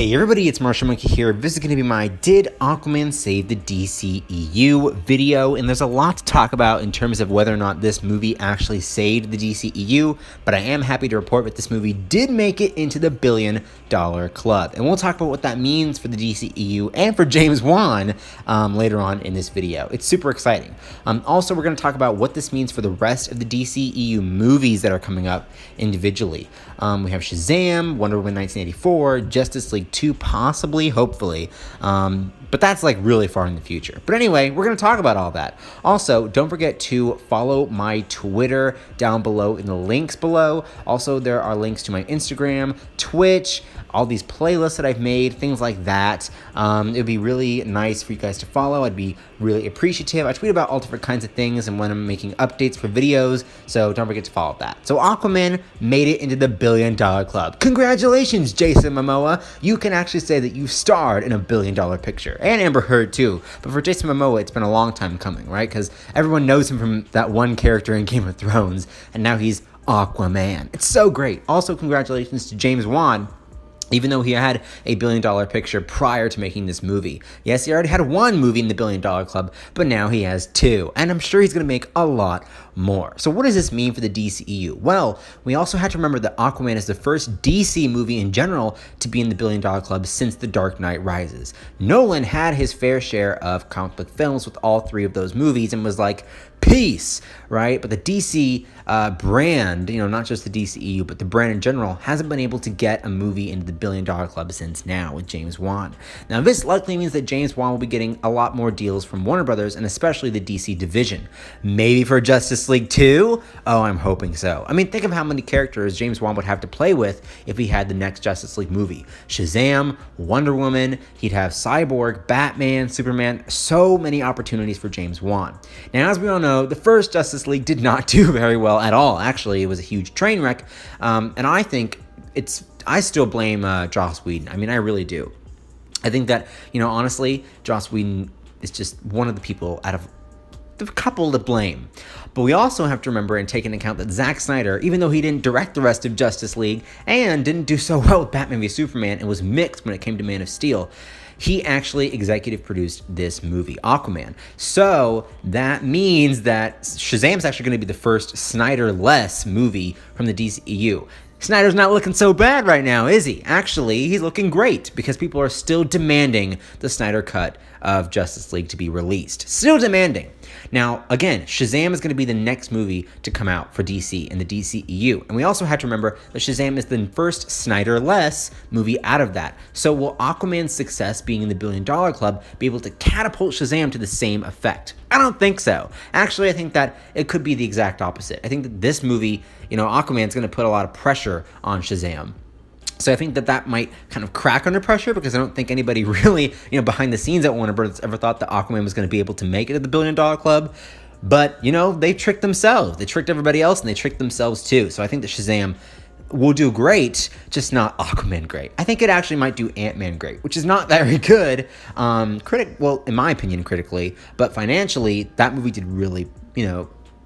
Hey everybody, it's Marshall Monkey here. This is going to be my Did Aquaman Save the DCEU video, and there's a lot to talk about in terms of whether or not this movie actually saved the DCEU, but I am happy to report that this movie did make it into the $1 billion club, and we'll talk about what that means for the DCEU and for James Wan later on in this video. It's super exciting. Also, we're going to talk about what this means for the rest of the DCEU movies that are coming up individually. We have Shazam, Wonder Woman 1984, Justice League 2 possibly, hopefully, but that's like really far in the future. But anyway, we're going to talk about all that. Also, don't forget to follow my Twitter down below in the links below. Also, there are links to my Instagram, Twitch, all these playlists that I've made, things like that. It would be really nice for you guys to follow. I'd be really appreciative. I tweet about all different kinds of things and when I'm making updates for videos, so don't forget to follow that. So Aquaman made it into the $1 billion club. Congratulations, Jason Momoa. You can actually say that you starred in a $1 billion picture. And Amber Heard too. But for Jason Momoa, it's been a long time coming, right? Because everyone knows him from that one character in Game of Thrones, and now he's Aquaman. It's so great. Also, congratulations to James Wan, even though he had a $1 billion picture prior to making this movie. Yes, he already had one movie in the $1 billion club, but now he has two, and I'm sure he's going to make a lot more. So what does this mean for the DCEU? Well, we also have to remember that Aquaman is the first DC movie in general to be in the $1 billion club since The Dark Knight Rises. Nolan had his fair share of comic book films with all three of those movies and was like, peace, right? But the DC brand, not just the DCEU, but the brand in general, hasn't been able to get a movie into the $1 billion club since now with James Wan. Now, this likely means that James Wan will be getting a lot more deals from Warner Brothers and especially the DC division. Maybe for Justice League 2? Oh, I'm hoping so. I mean, think of how many characters James Wan would have to play with if he had the next Justice League movie. Shazam, Wonder Woman, he'd have Cyborg, Batman, Superman, so many opportunities for James Wan. Now, as we all know, the first Justice League did not do very well at all. Actually, it was a huge train wreck, and I think I still blame Joss Whedon. I mean, I really do. I think that, honestly, Joss Whedon is just one of the people out of the couple to blame. But we also have to remember and take into account that Zack Snyder, even though he didn't direct the rest of Justice League and didn't do so well with Batman v Superman and was mixed when it came to Man of Steel, he actually executive produced this movie, Aquaman. So that means that Shazam's actually going to be the first Snyder-less movie from the DCEU. Snyder's not looking so bad right now, is he? Actually, he's looking great because people are still demanding the Snyder cut of Justice League to be released. Still demanding. Now, again, Shazam is going to be the next movie to come out for DC and the DCEU. And we also have to remember that Shazam is the first Snyder-less movie out of that. So will Aquaman's success being in the $1 billion club be able to catapult Shazam to the same effect? I don't think so. Actually, I think that it could be the exact opposite. I think that this movie, Aquaman's going to put a lot of pressure on Shazam. So I think that might kind of crack under pressure because I don't think anybody really, behind the scenes at Warner Bros. Ever thought that Aquaman was going to be able to make it to the $1 billion club. But, they tricked themselves. They tricked everybody else and they tricked themselves too. So I think that Shazam will do great, just not Aquaman great. I think it actually might do Ant-Man great, which is not very good. Well, in my opinion, critically, but financially, that movie did really,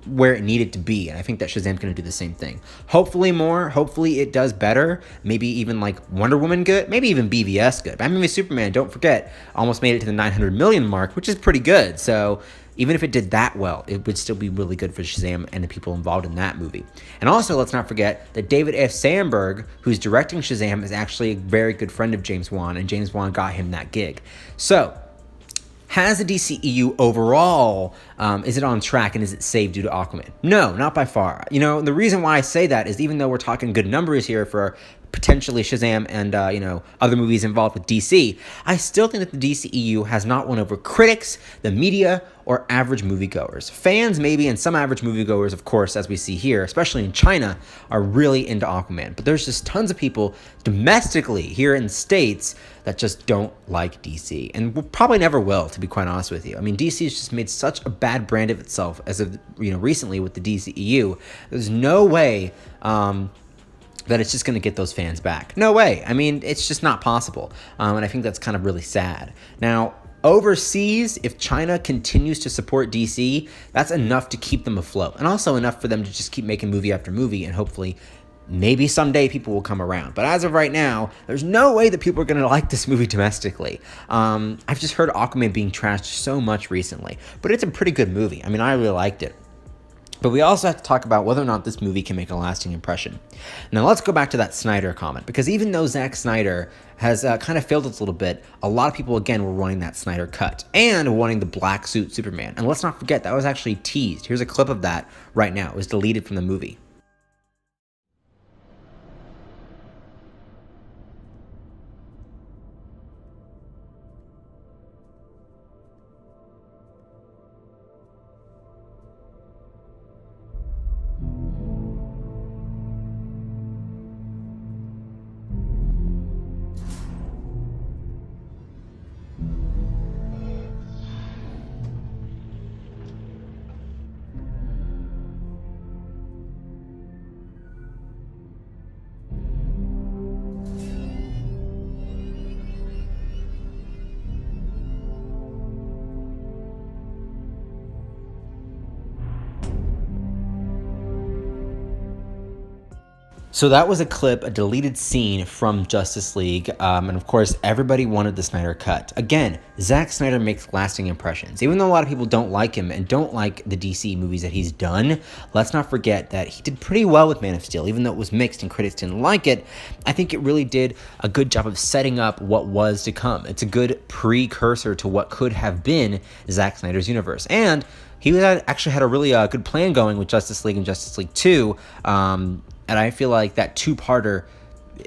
where it needed to be, and I think that Shazam's going to do the same thing. Hopefully more, hopefully it does better, maybe even like Wonder Woman good, maybe even BVS good. Batman v Superman, don't forget, almost made it to the 900 million mark, which is pretty good, so even if it did that well, it would still be really good for Shazam and the people involved in that movie. And also, let's not forget that David F. Sandberg, who's directing Shazam, is actually a very good friend of James Wan, and James Wan got him that gig. So, has the DCEU overall, is it on track and is it saved due to Aquaman? No, not by far. The reason why I say that is even though we're talking good numbers here for potentially Shazam and, other movies involved with DC, I still think that the DCEU has not won over critics, the media, or average moviegoers. Fans, maybe, and some average moviegoers, of course, as we see here, especially in China, are really into Aquaman. But there's just tons of people domestically here in the States that just don't like DC, and probably never will, to be quite honest with you. I mean, DC has just made such a bad brand of itself as of, recently with the DCEU. There's no way, that it's just going to get those fans back. No way. I mean, it's just not possible. And I think that's kind of really sad. Now, overseas, if China continues to support DC, that's enough to keep them afloat. And also enough for them to just keep making movie after movie and hopefully Maybe someday people will come around. But as of right now, there's no way that people are going to like this movie domestically. I've just heard Aquaman being trashed so much recently. But it's a pretty good movie. I mean, I really liked it. But we also have to talk about whether or not this movie can make a lasting impression. Now let's go back to that Snyder comment, because even though Zack Snyder has kind of failed us a little bit, a lot of people, again, were wanting that Snyder cut and wanting the black suit Superman. And let's not forget, that was actually teased. Here's a clip of that right now. It was deleted from the movie. So that was a clip, a deleted scene from Justice League, and of course, everybody wanted the Snyder cut. Again, Zack Snyder makes lasting impressions. Even though a lot of people don't like him and don't like the DC movies that he's done, let's not forget that he did pretty well with Man of Steel. Even though it was mixed and critics didn't like it, I think it really did a good job of setting up what was to come. It's a good precursor to what could have been Zack Snyder's universe. And he actually had a really good plan going with Justice League and Justice League 2, and I feel like that two-parter,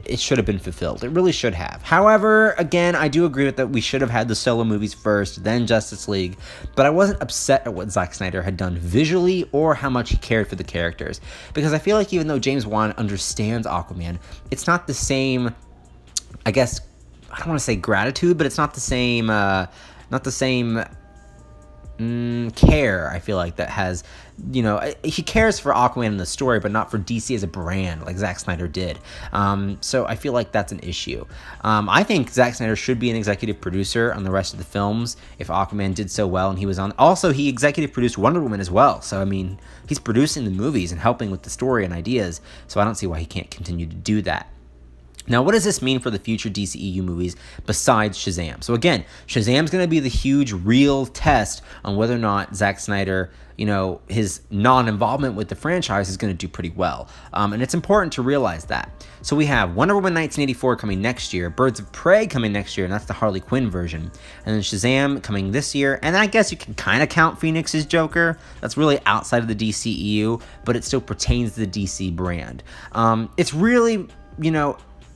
it should have been fulfilled. It really should have. However, again, I do agree with that we should have had the solo movies first, then Justice League. But I wasn't upset at what Zack Snyder had done visually or how much he cared for the characters. Because I feel like even though James Wan understands Aquaman, it's not the same, I guess, I don't want to say gratitude, but it's not the same, care, I feel like, that has, he cares for Aquaman in the story, but not for DC as a brand like Zack Snyder did. So I feel like that's an issue. I think Zack Snyder should be an executive producer on the rest of the films if Aquaman did so well and he was on. Also, he executive produced Wonder Woman as well. So, I mean, he's producing the movies and helping with the story and ideas. So I don't see why he can't continue to do that. Now, what does this mean for the future DCEU movies besides Shazam? So again, Shazam's going to be the huge, real test on whether or not Zack Snyder, his non-involvement with the franchise is going to do pretty well. And it's important to realize that. So we have Wonder Woman 1984 coming next year, Birds of Prey coming next year, and that's the Harley Quinn version. And then Shazam coming this year. And I guess you can kind of count Phoenix's Joker. That's really outside of the DCEU, but it still pertains to the DC brand. It's really,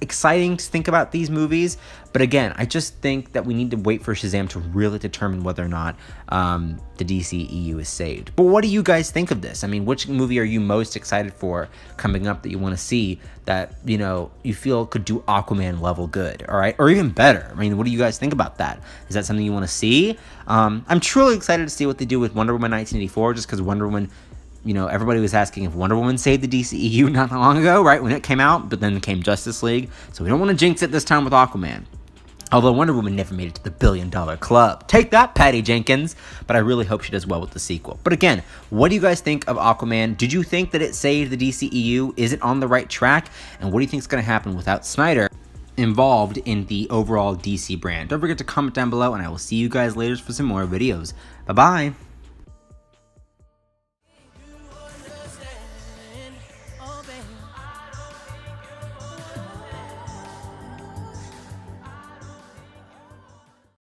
exciting to think about these movies, but again, I just think that we need to wait for Shazam to really determine whether or not the DCEU is saved. But what do you guys think of this? I mean, which movie are you most excited for coming up that you want to see that, you feel could do Aquaman level good, all right? Or even better. I mean, what do you guys think about that? Is that something you want to see? I'm truly excited to see what they do with Wonder Woman 1984, just because Wonder Woman, everybody was asking if Wonder Woman saved the DCEU not that long ago, right, when it came out, but then came Justice League. So we don't want to jinx it this time with Aquaman. Although Wonder Woman never made it to the $1 billion club. Take that, Patty Jenkins. But I really hope she does well with the sequel. But again, what do you guys think of Aquaman? Did you think that it saved the DCEU? Is it on the right track? And what do you think is going to happen without Snyder involved in the overall DC brand? Don't forget to comment down below, and I will see you guys later for some more videos. Bye-bye.